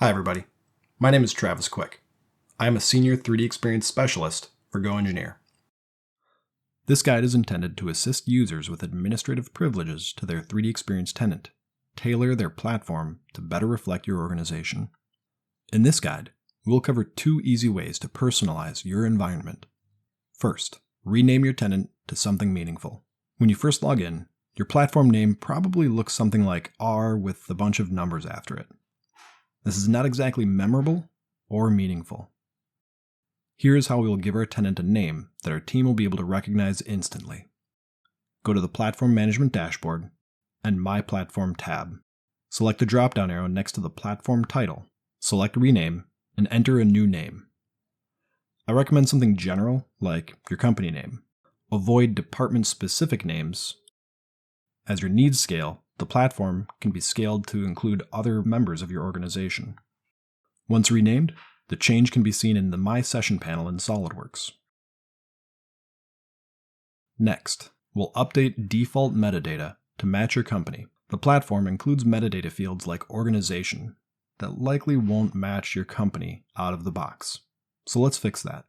Hi everybody, my name is Travis Quick. I am a Senior 3D Experience Specialist for GoEngineer. This guide is intended to assist users with administrative privileges to their 3D Experience tenant, tailor their platform to better reflect your organization. In this guide, we will cover 2 easy ways to personalize your environment. First, rename your tenant to something meaningful. When you first log in, your platform name probably looks something like R with a bunch of numbers after it. This is not exactly memorable or meaningful. Here is how we will give our tenant a name that our team will be able to recognize instantly. Go to the Platform Management Dashboard and My Platform tab. Select the drop-down arrow next to the platform title, select Rename, and enter a new name. I recommend something general, like your company name. Avoid department-specific names. As your needs scale, the platform can be scaled to include other members of your organization. Once renamed, the change can be seen in the My Session panel in SOLIDWORKS. Next, we'll update default metadata to match your company. The platform includes metadata fields like organization that likely won't match your company out of the box. So let's fix that.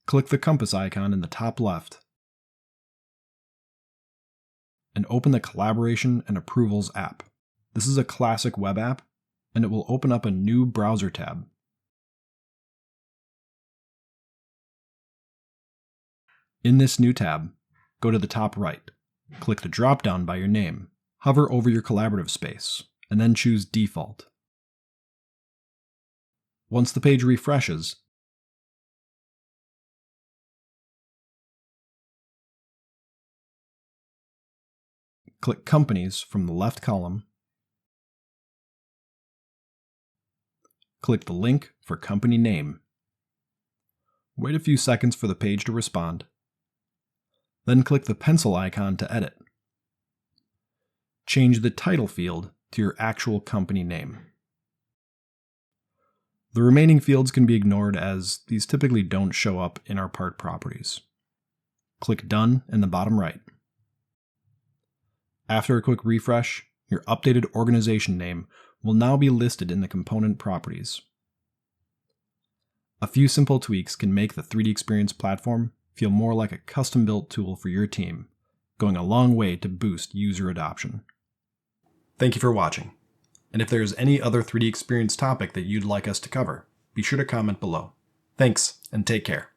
Click the compass icon in the top left and open the Collaboration and Approvals app. This is a classic web app, and it will open up a new browser tab. In this new tab, go to the top right, click the drop-down by your name, hover over your collaborative space, and then choose Default. Once the page refreshes, click Companies from the left column. Click the link for company name. Wait a few seconds for the page to respond. Then click the pencil icon to edit. Change the title field to your actual company name. The remaining fields can be ignored as these typically don't show up in our part properties. Click Done in the bottom right. After a quick refresh, your updated organization name will now be listed in the component properties. A few simple tweaks can make the 3D Experience platform feel more like a custom-built tool for your team, going a long way to boost user adoption. Thank you for watching, and if there is any other 3D Experience topic that you'd like us to cover, be sure to comment below. Thanks, and take care.